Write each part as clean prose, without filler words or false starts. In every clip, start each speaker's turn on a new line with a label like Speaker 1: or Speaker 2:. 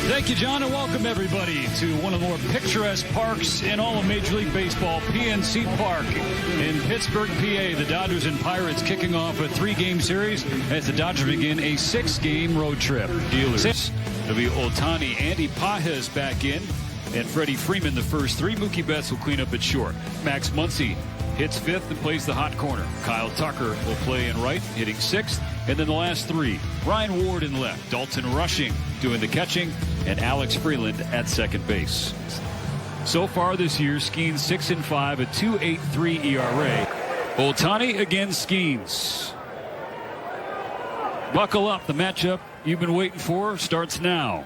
Speaker 1: Thank you, John, and welcome everybody to one of the more picturesque parks in all of Major League Baseball, PNC Park in Pittsburgh, PA. The Dodgers and Pirates kicking off a 3-game series as the Dodgers begin a 6-game road trip. Dealers. It'll be Ohtani, Andy Pages back in, and Freddie Freeman the first 3. Mookie Betts will clean up at short. Max Muncy hits 5th and plays the hot corner. Kyle Tucker will play in right, hitting 6th. And then the last 3, Ryan Ward in left, Dalton Rushing doing the catching, and Alex Freeland at second base. So far this year, Skeens 6-5, a 2.83 ERA. Ohtani against Skeens. Buckle up, the matchup you've been waiting for starts now.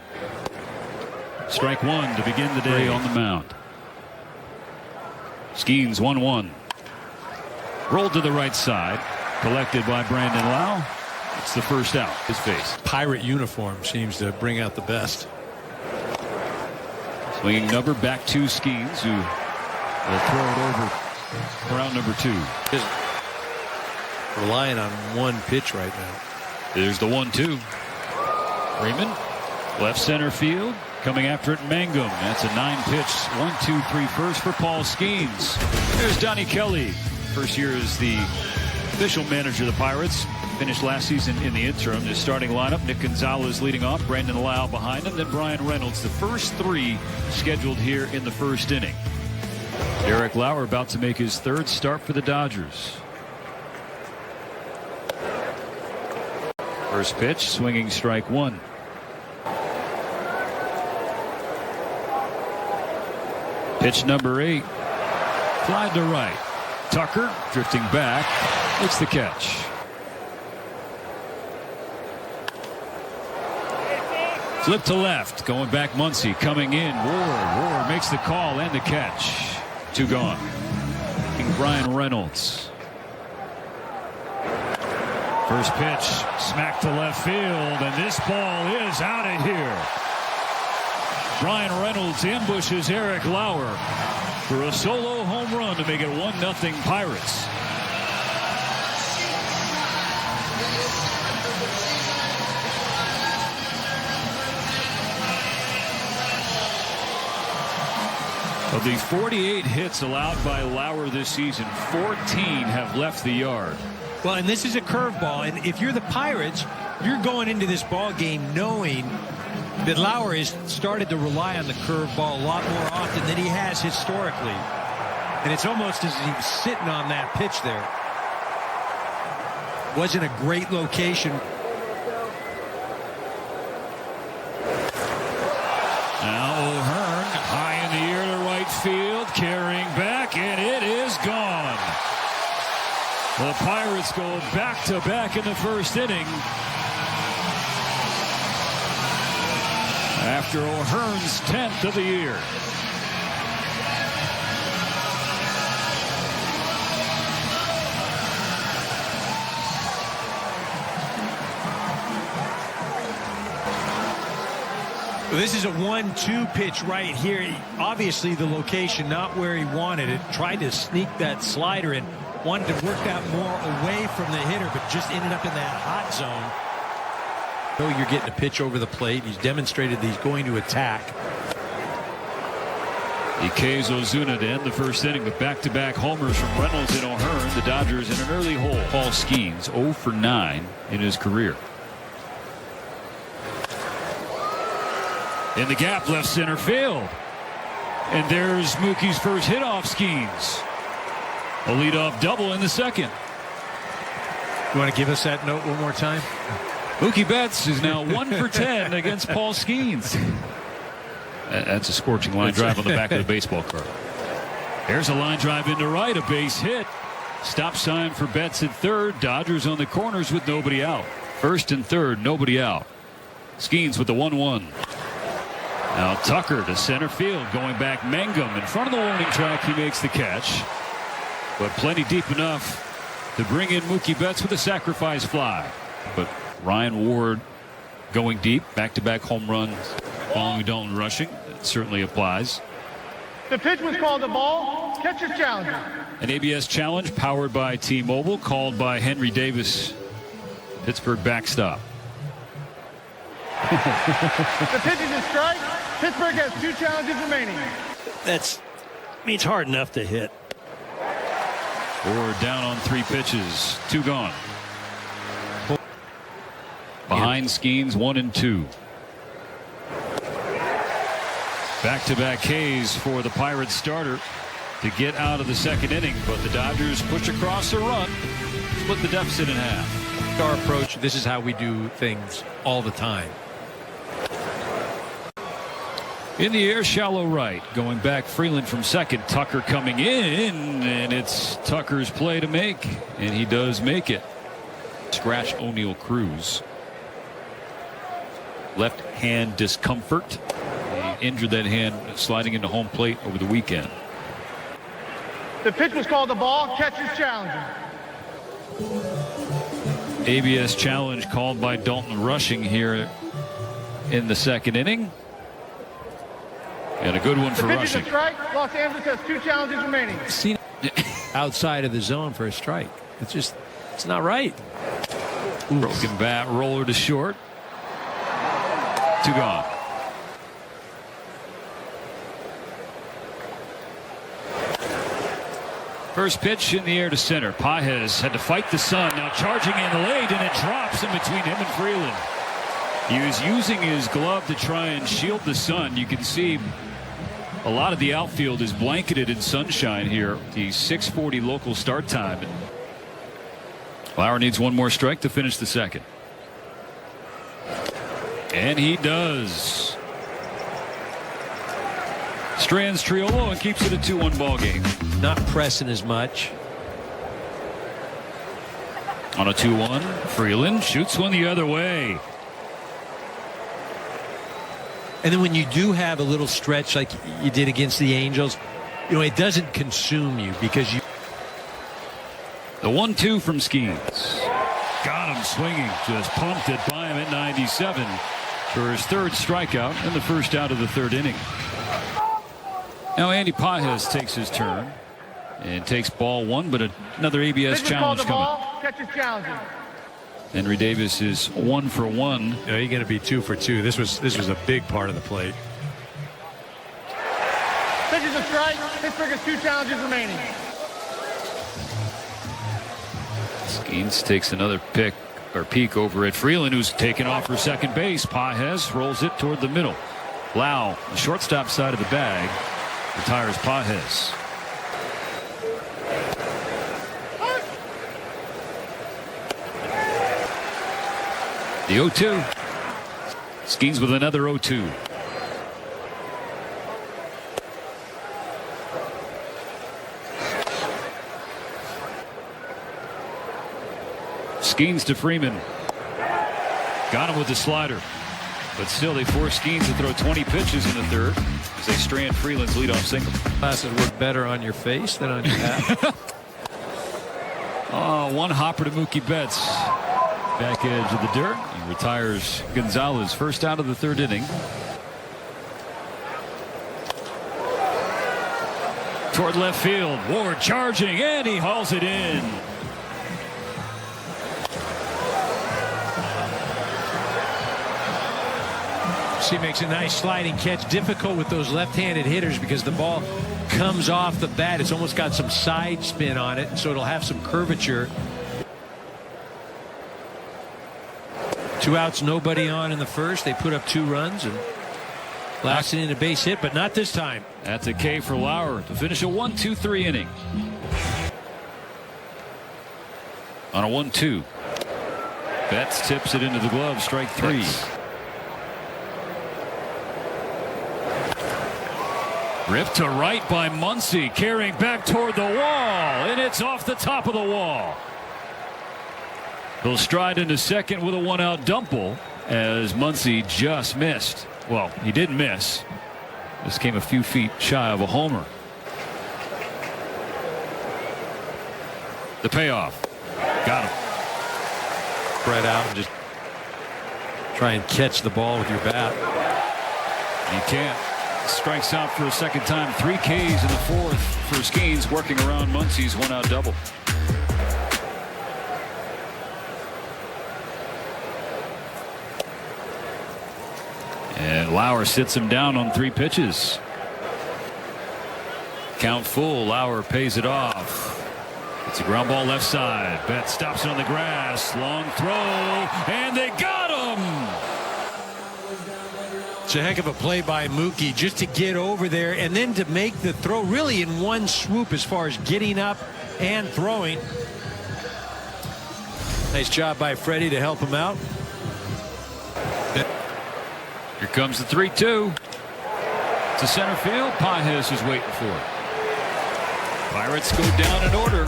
Speaker 1: Strike 1 to begin the day on the mound. Skeens 1-1. Rolled to the right side, collected by Brandon Lau. It's the first out. His face.
Speaker 2: Pirate uniform seems to bring out the best.
Speaker 1: Swinging number back to Skeens, who will throw it over round number 2.
Speaker 2: Just relying on one pitch right now.
Speaker 1: There's the 1-2. Freeman, left center field, coming after it. Mangum. That's a 9-pitch 1-2-3 first for Paul Skeens. There's Donnie Kelly. First year as the official manager of the Pirates. Finished last season in the interim. The starting lineup, Nick Gonzalez leading off, Brandon Lau behind him, then Brian Reynolds. The first 3 scheduled here in the first inning. Eric Lauer about to make his 3rd start for the Dodgers. First pitch, swinging strike 1. Pitch number 8. Fly to right. Tucker drifting back. Makes the catch. Flip to left, going back Muncy, coming in. Ward makes the call and the catch. 2 gone. Brian Reynolds. First pitch, smack to left field, and this ball is out of here. Brian Reynolds ambushes Eric Lauer for a solo home run to make it 1-0 Pirates. Of the 48 hits allowed by Lauer this season, 14 have left the yard.
Speaker 3: Well, and this is a curveball, and if you're the Pirates, you're going into this ball game knowing that Lauer has started to rely on the curveball a lot more often than he has historically. And it's almost as if he was sitting on that pitch there. Wasn't a great location.
Speaker 1: Now O'Hearn high in the air to right field, carrying back, and it is gone. The Pirates go back-to-back in the first inning. After O'Hearn's 10th of the year.
Speaker 3: This is a 1-2 pitch right here. Obviously the location not where he wanted it. Tried to sneak that slider in. Wanted to work that more away from the hitter, but just ended up in that hot zone. So you're getting a pitch over the plate. He's demonstrated that he's going to attack.
Speaker 1: Ikei's Ozuna to end the first inning with back-to-back homers from Reynolds and O'Hearn. The Dodgers in an early hole. Paul Skeens 0 for 9 in his career. In the gap, left center field. And there's Mookie's first hit off Skeens. A leadoff double in the second.
Speaker 3: You want to give us that note one more time?
Speaker 1: Mookie Betts is now 1 for 10 against Paul Skeens. That's a scorching line drive on the back of the baseball card. There's a line drive into right, a base hit. Stop sign for Betts at third. Dodgers on the corners with nobody out. First and third, nobody out. Skeens with the 1-1. Now Tucker to center field, going back Mangum in front of the warning track. He makes the catch, but plenty deep enough to bring in Mookie Betts with a sacrifice fly. But Ryan Ward going deep, back-to-back home runs following Dalton Rushing. It certainly applies.
Speaker 4: The pitch was called a ball. Catcher's challenge.
Speaker 1: An ABS challenge powered by T-Mobile, called by Henry Davis. Pittsburgh backstop.
Speaker 4: The pitch is a strike. Pittsburgh has 2 challenges remaining.
Speaker 3: It's hard enough to hit.
Speaker 1: Or down on 3 pitches. 2 gone. Behind Skeens, 1 and 2. Back-to-back Ks for the Pirates starter to get out of the second inning, but the Dodgers push across a run, split the deficit in half.
Speaker 3: Our approach, this is how we do things all the time.
Speaker 1: In the air, shallow right. Going back, Freeland from second. Tucker coming in, and it's Tucker's play to make, and he does make it. Scratch O'Neal Cruz. Left hand discomfort. He injured that hand sliding into home plate over the weekend.
Speaker 4: The pitch was called a ball. Catcher's challenging.
Speaker 1: ABS challenge called by Dalton Rushing here in the second inning. And a good one for
Speaker 4: The pitch is a
Speaker 1: Rushing.
Speaker 4: strike. Los Angeles has 2 challenges remaining.
Speaker 3: Seen outside of the zone for a strike. It's not right.
Speaker 1: Broken bat, roller to short. 2 gone. First pitch in the air to center. Pages had to fight the sun. Now charging in late, and it drops in between him and Freeland. He was using his glove to try and shield the sun. You can see a lot of the outfield is blanketed in sunshine here. The 6:40 local start time. Lauer needs 1 more strike to finish the second. And he does. Strands Triolo and keeps it a 2-1 ball game.
Speaker 3: Not pressing as much.
Speaker 1: On a 2-1, Freeland shoots one the other way.
Speaker 3: And then when you do have a little stretch like you did against the Angels, it doesn't consume you because you.
Speaker 1: The 1-2 from Skeens. Got him swinging. Just pumped it by him at 97 for his 3rd strikeout and the first out of the 3rd inning. Now Andy Pages takes his turn and takes ball 1, but another ABS challenge coming.
Speaker 4: Ball. Catcher's challenging.
Speaker 1: Henry Davis is 1 for 1.
Speaker 3: You're going to be 2 for 2. This was a big part of the plate.
Speaker 4: Pitch is a strike. Pittsburgh has 2 challenges remaining.
Speaker 1: Skeens takes another peek over at Freeland, who's taken off for second base. Pages rolls it toward the middle. Lau, the shortstop side of the bag, retires Pages. The 0-2. Skeens with another 0-2. Skeens to Freeman. Got him with the slider. But still, they force Skeens to throw 20 pitches in the 3rd as they strand Freeland's leadoff single.
Speaker 3: Glasses work better on your face than on your hat.
Speaker 1: One hopper to Mookie Betts. Back edge of the dirt. He retires Gonzalez. First out of the 3rd inning. Toward left field. Ward charging, and he hauls it in.
Speaker 3: He makes a nice sliding catch. Difficult with those left-handed hitters because the ball comes off the bat. It's almost got some side spin on it, so it'll have some curvature. 2 outs, nobody on in the 1st. They put up 2 runs and lasted in a base hit, but not this time.
Speaker 1: That's a K for Lauer to finish a 1-2-3 inning. On a 1-2. Betts tips it into the glove. Strike 3. Ripped to right by Muncy, carrying back toward the wall, and it's off the top of the wall. He'll stride into second with a 1-out dumple as Muncy just missed. Well, he didn't miss. This came a few feet shy of a homer. The payoff. Got him.
Speaker 3: Spread out and just try and catch the ball with your bat.
Speaker 1: He can't. Strikes out for a second time. 3 Ks in the 4th for Skeens, working around Muncy's 1-out double. And Lauer sits him down on 3 pitches. Count full. Lauer pays it off. It's a ground ball left side. Betts stops it on the grass. Long throw, and they got him.
Speaker 3: It's a heck of a play by Mookie just to get over there and then to make the throw really in one swoop as far as getting up and throwing. Nice job by Freddie to help him out.
Speaker 1: Here comes the 3-2 to center field. Pages is waiting for it. Pirates go down in order.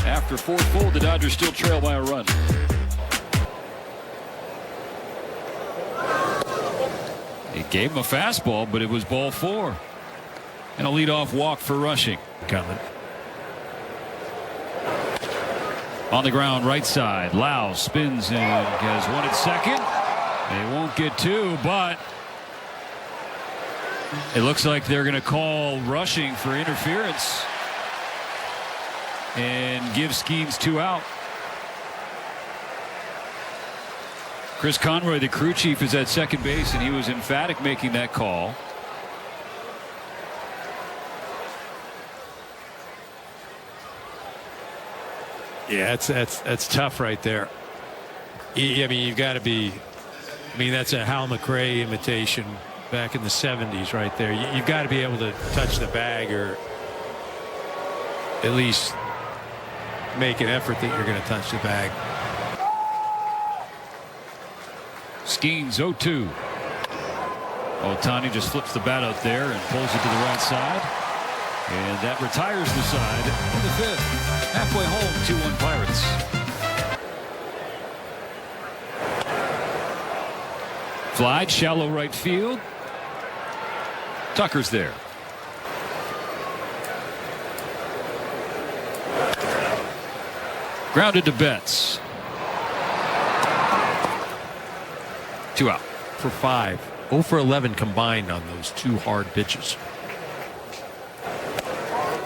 Speaker 1: After 4th full, the Dodgers still trail by a run. He gave him a fastball, but it was ball 4. And a leadoff walk for Rushing.
Speaker 3: Coming.
Speaker 1: On the ground, right side. Lau spins and has one at second. They won't get 2, but it looks like they're going to call Rushing for interference and give Skeens 2 out. Chris Conroy, the crew chief, is at second base, and he was emphatic making that call.
Speaker 3: Yeah, that's tough right there. I mean, you've got to be. I mean, that's a Hal McRae imitation back in the 70s right there. You've got to be able to touch the bag or at least make an effort that you're going to touch the bag.
Speaker 1: Skeens 0-2. Ohtani just flips the bat out there and pulls it to the right side. And that retires the side in the 5th. Halfway home, 2-1 Pirates. Fly, shallow right field. Tucker's there. Grounded to Betts. 2 out.
Speaker 3: For 5. 0 for 11 combined on those 2 hard pitches.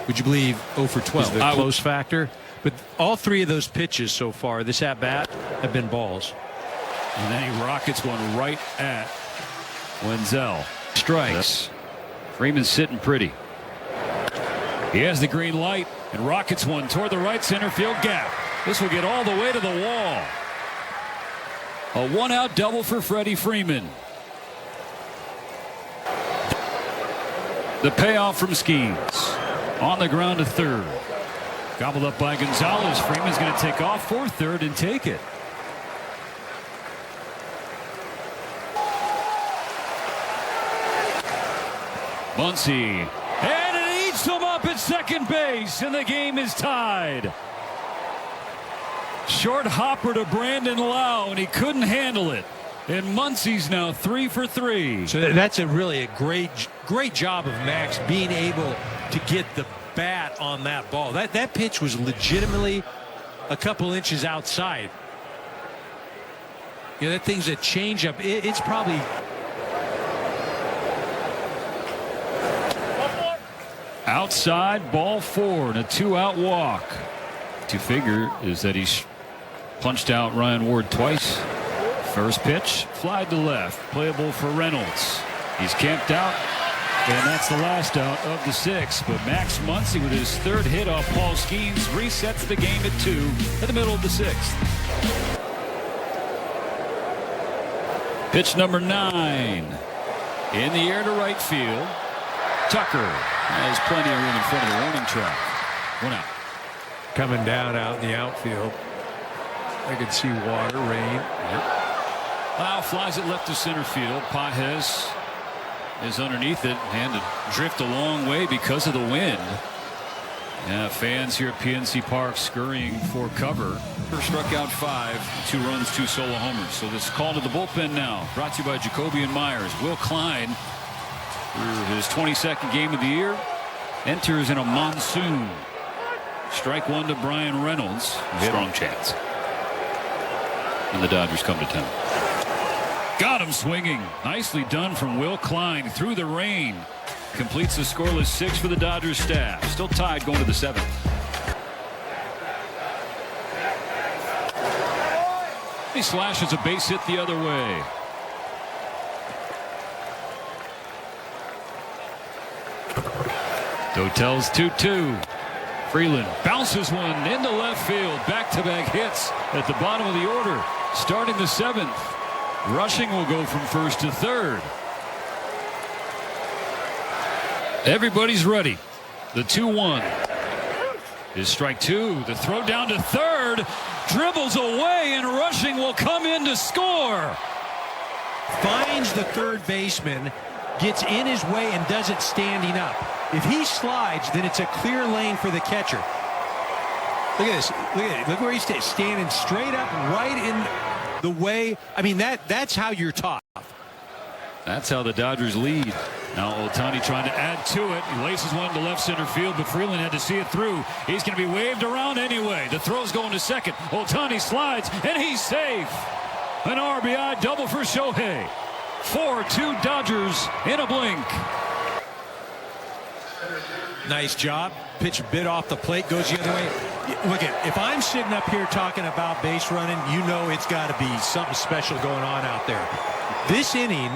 Speaker 3: Would you believe 0 for 12? The close factor. But all 3 of those pitches so far, this at bat, have been balls.
Speaker 1: And then he rockets one right at Wenzel. Strikes. Freeman's sitting pretty. He has the green light and rockets one toward the right center field gap. This will get all the way to the wall. A 1-out double for Freddie Freeman. The payoff from Skeens. On the ground to third. Gobbled up by Gonzalez. Freeman's going to take off for third and take it. Muncy. And it eats him up at second base, and the game is tied. Short hopper to Brandon Lau, and he couldn't handle it. And Muncy's now 3 for 3.
Speaker 3: So that's a great job of Max being able to get the bat on that ball. That pitch was legitimately a couple inches outside. You know, that thing's a changeup. It's probably
Speaker 1: outside, ball 4 and a 2-out walk. To figure is that he's punched out Ryan Ward twice. First pitch, fly to left, playable for Reynolds. He's camped out, and that's the last out of the 6th. But Max Muncy, with his 3rd hit off Paul Skeens, resets the game at 2 in the middle of the 6th. Pitch number 9 in the air to right field. Tucker has plenty of room in front of the warning track. 1 out.
Speaker 3: coming down out in the outfield. I could see water, rain.
Speaker 1: Yep. Lau flies it left to center field. Pages is underneath it and to drift a long way because of the wind. Yeah, fans here at PNC Park scurrying for cover. Struck out 5, 2 runs, 2 solo homers. So this call to the bullpen now, brought to you by Jacoby and Myers. Will Klein, through his 22nd game of the year, enters in a monsoon. Strike 1 to Brian Reynolds. Strong chance. And the Dodgers come to town. Got him swinging. Nicely done from Will Klein through the rain. Completes the scoreless 6 for the Dodgers staff. Still tied going to the 7th. He slashes a base hit the other way. Dotel's 2-2. Freeland bounces one into left field. Back-to-back hits at the bottom of the order. Starting the 7th. Rushing will go from first to third. Everybody's ready. The 2-1 is strike 2. The throw down to third. Dribbles away, and Rushing will come in to score.
Speaker 3: Finds the third baseman, gets in his way, and does it standing up. If he slides, then it's a clear lane for the catcher. Look at this. Look at it. Look where he's standing straight up, right in the way. I mean, that's how you're taught.
Speaker 1: That's how the Dodgers lead. Now Ohtani trying to add to it. He laces one to left center field, but Freeland had to see it through. He's going to be waved around anyway. The throw's going to second. Ohtani slides, and he's safe. An RBI double for Shohei. 4-2 Dodgers in a blink.
Speaker 3: Nice job. Pitch a bit off the plate, goes the other way. Look at, if I'm sitting up here talking about base running, you know it's got to be something special going on out there. This inning,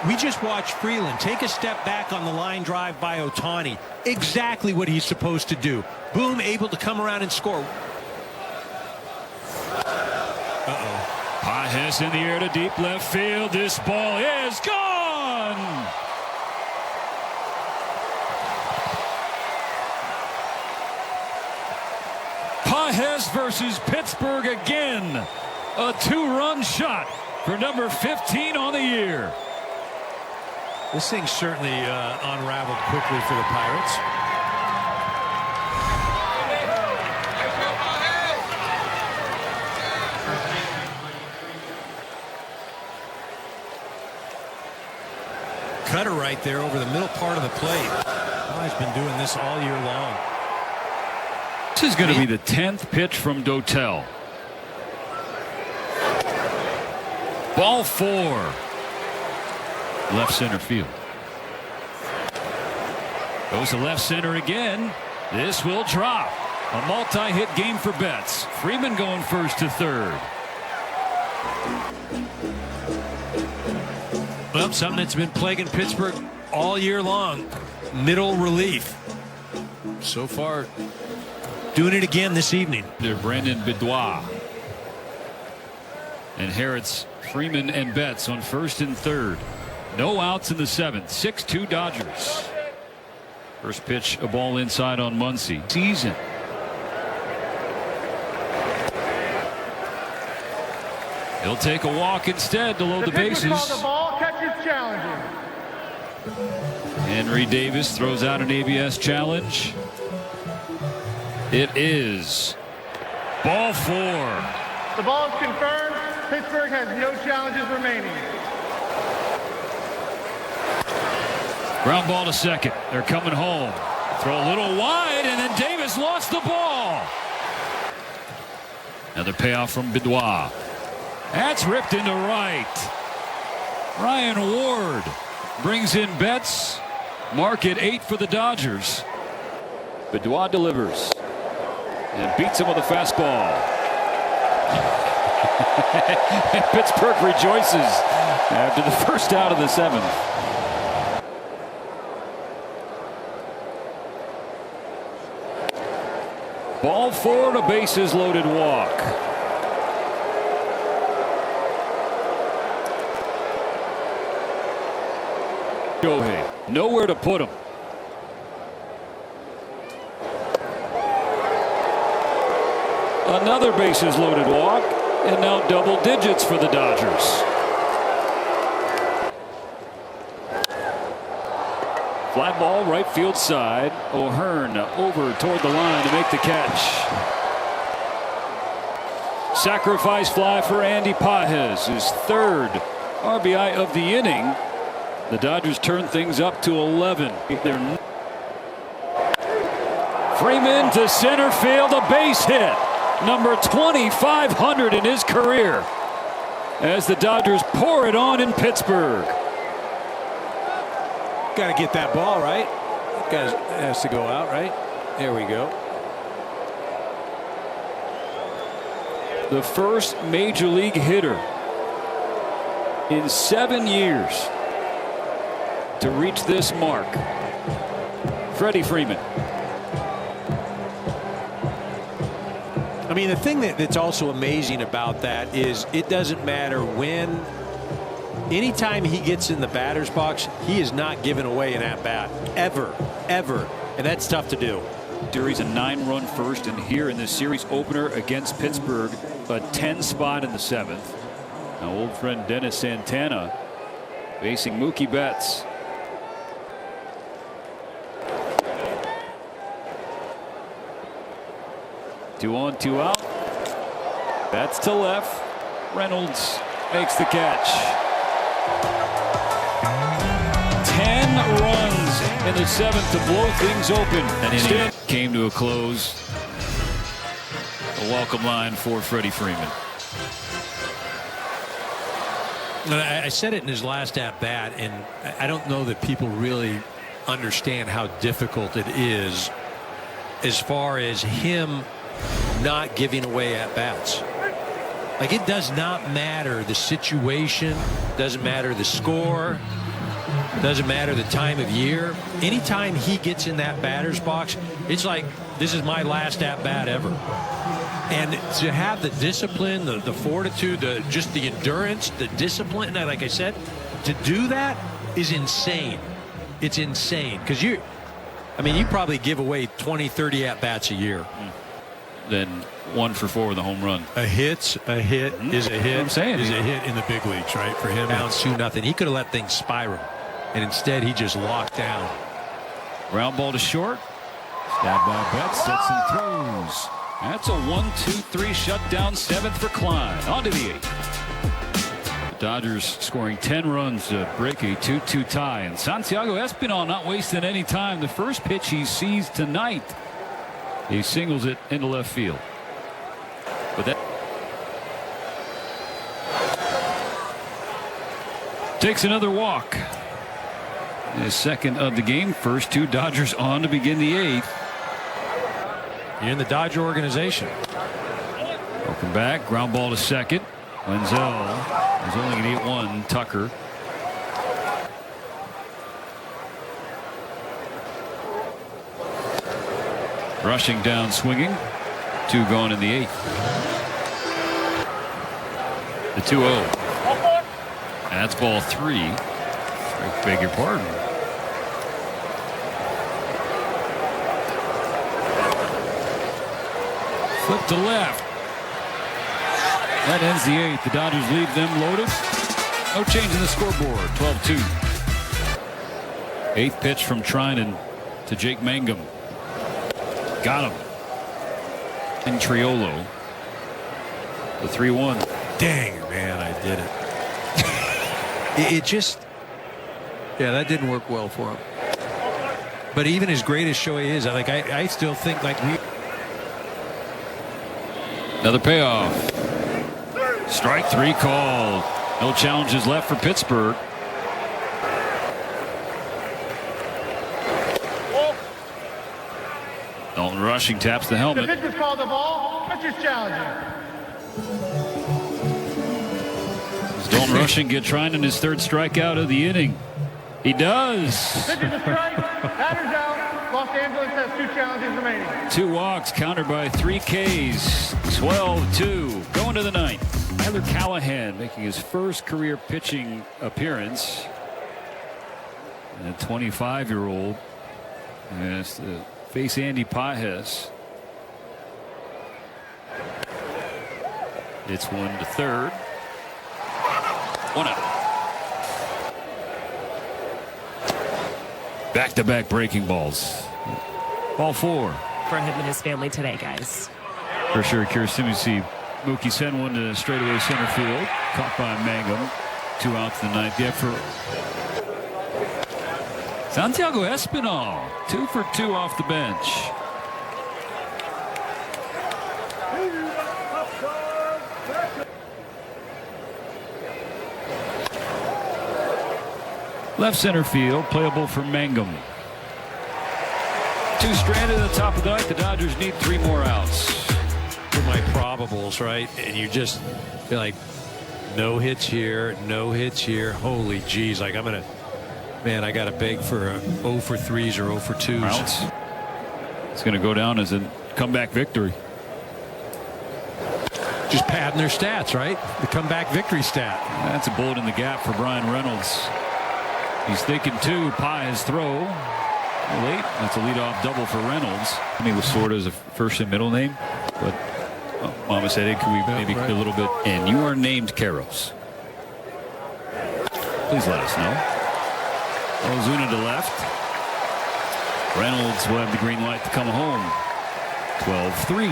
Speaker 3: we just watched Freeland take a step back on the line drive by Ohtani. Exactly what he's supposed to do. Boom, able to come around and score.
Speaker 1: Pages in the air to deep left field. This ball is gone. Pages versus Pittsburgh again. A 2-run shot for number 15 on the year.
Speaker 3: This thing certainly unraveled quickly for the Pirates. Cutter right there over the middle part of the plate. Oh, he's been doing this all year long.
Speaker 1: This is going to be the 10th pitch from Dotel. Ball 4. Left center field. Goes to left center again. This will drop. A multi-hit game for Betts. Freeman going first to third.
Speaker 3: Well, something that's been plaguing Pittsburgh all year long. Middle relief. So far, doing it again this evening.
Speaker 1: They're Brandon Bidwaa. Inherits Freeman and Betts on first and third. No outs in the 7th. 6-2 Dodgers. First pitch, a ball inside on Muncy. Season. He'll take a walk instead to load the bases.
Speaker 4: The ball, catcher's challenging.
Speaker 1: Henry Davis throws out an ABS challenge. It is ball 4.
Speaker 4: The ball is confirmed. Pittsburgh has no challenges remaining.
Speaker 1: Ground ball to second. They're coming home. Throw a little wide, and then Davis lost the ball. Another payoff from Bidwaa. That's ripped into right. Ryan Ward brings in Betts. Mark at 8 for the Dodgers. Bidwaa delivers and beats him with a fastball. Pittsburgh rejoices after the first out of the 7th. Ball 4 to bases loaded walk. Shohei, nowhere to put him. Another bases loaded walk, and now double digits for the Dodgers. Fly ball right field side. O'Hearn over toward the line to make the catch. Sacrifice fly for Andy Pages, his 3rd RBI of the inning. The Dodgers turn things up to 11. Freeman to center field, a base hit. Number 2,500 in his career. As the Dodgers pour it on in Pittsburgh.
Speaker 3: Got to get that ball right. That guy has to go out, right? There we go.
Speaker 1: The first major league hitter in 7 years to reach this mark. Freddie Freeman.
Speaker 3: I mean, the thing that's also amazing about that is it doesn't matter when. Anytime he gets in the batter's box, he is not giving away an at-bat. Ever. And that's tough to do.
Speaker 1: Series a 9-run first, and here in this series opener against Pittsburgh, a 10 spot in the 7th. Now old friend Dennis Santana facing Mookie Betts. Two on, two out. Betts to left. Reynolds makes the catch. 10 runs in the 7th to blow things open. And inning came to a close. A welcome line for Freddie Freeman.
Speaker 3: I said it in his last at-bat, and I don't know that people really understand how difficult it is as far as him not giving away at-bats. Like, it does not matter the situation, doesn't matter the score, doesn't matter the time of year. Anytime he gets in that batter's box, it's like, this is my last at-bat ever. And to have the discipline, the fortitude, just the endurance, the discipline, like I said, to do that is insane. It's insane. Because you probably give away 20, 30 at-bats a year.
Speaker 1: Then 1 for 4 with a home run.
Speaker 3: A hit is a hit.
Speaker 1: I'm saying
Speaker 3: is a hit in the big leagues, right? For him, down 2-0. He could have let things spiral, and instead he just locked down.
Speaker 1: Ground ball to short. Stabbed by Betts, sets and throws. That's a 1-2-3 shutdown, 7th for Klein. On to the 8th. The Dodgers scoring 10 runs to break a 2-2 tie. And Santiago Espinal not wasting any time. The first pitch he sees tonight, he singles it into left field. But that takes another walk. His second of the game. First 2 Dodgers on to begin the 8th.
Speaker 3: You're in the Dodger organization.
Speaker 1: Welcome back. Ground ball to second. Wenzel is only going to get 1. Tucker. Rushing down, swinging. 2 going in the 8th. The 2-0. That's ball 3. I beg your pardon. Flip to left. That ends the 8th. The Dodgers leave them loaded. No change in the scoreboard. 12-2. 8th pitch from Trinan to Jake Mangum. Got him. And Triolo. The 3-1.
Speaker 3: Dang, man, I did it. It just, yeah, that didn't work well for him. But even as great as Shohei is, I still think like we.
Speaker 1: Another payoff. Strike 3 called. No challenges left for Pittsburgh. Dalton Rushing taps the helmet.
Speaker 4: The pitcher's called the ball. Pitcher's challenging.
Speaker 1: Does Dalton Rushing get Trinan his 3rd strikeout of the inning? He does.
Speaker 4: Pitcher's a strike. Batter's out. Los Angeles has 2 challenges remaining.
Speaker 1: 2 walks countered by 3 Ks. 12-2. Going to the 9th. Tyler Callahan making his first career pitching appearance. And a 25-year-old has to face Andy Pages. It's 1 to 3rd. 1 out. Back-to-back breaking balls. Ball 4.
Speaker 5: For him and his family today, guys.
Speaker 1: For sure, curious to see Mookie send one to straightaway center field. Caught by Mangum. 2 outs the 9th. Yeah, for Santiago Espinal. 2 for 2 off the bench. Left center field, playable for Mangum. 2 stranded at the top of the 9th. The Dodgers need 3 more outs.
Speaker 3: For my probables, right? And you just feel like no hits here, no hits here. Holy geez, like I'm gonna Man, I got to beg for a 0 for 3s or 0 for 2s.
Speaker 1: Well, it's going to go down as a comeback victory.
Speaker 3: Just padding their stats, right? The comeback victory stat.
Speaker 1: That's a bullet in the gap for Brian Reynolds. He's thinking two. Pies throw. Late. That's a leadoff double for Reynolds. I mean, Lasorda is a first and middle name, but Mama said, hey, can we maybe a little bit? And you are named Karros. Please let us know. Ozuna to left. Reynolds will have the green light to come home. 12-3.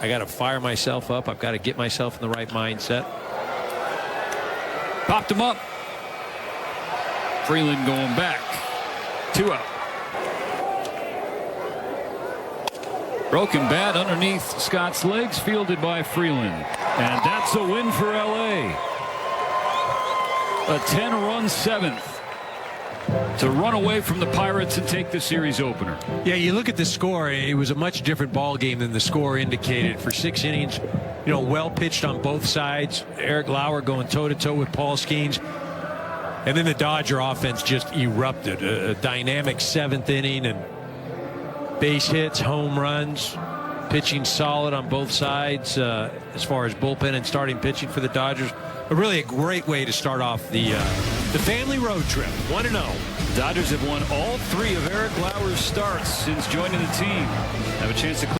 Speaker 3: I got to fire myself up. I've got to get myself in the right mindset.
Speaker 1: Popped him up. Freeland going back. 2 out. Broken bat underneath Scott's legs, fielded by Freeland. And that's a win for LA. A 10-run 7th to run away from the Pirates and take the series opener.
Speaker 3: Yeah, you look at the score, it was a much different ball game than the score indicated. For 6 innings, you know, well pitched on both sides. Eric Lauer going toe-to-toe with Paul Skeens. And then the Dodger offense just erupted. A dynamic 7th inning, and base hits, home runs, pitching solid on both sides as far as bullpen and starting pitching for the Dodgers. Really a great way to start off the family road trip. 1-0.
Speaker 1: The Dodgers have won all 3 of Eric Lauer's starts since joining the team. Have a chance to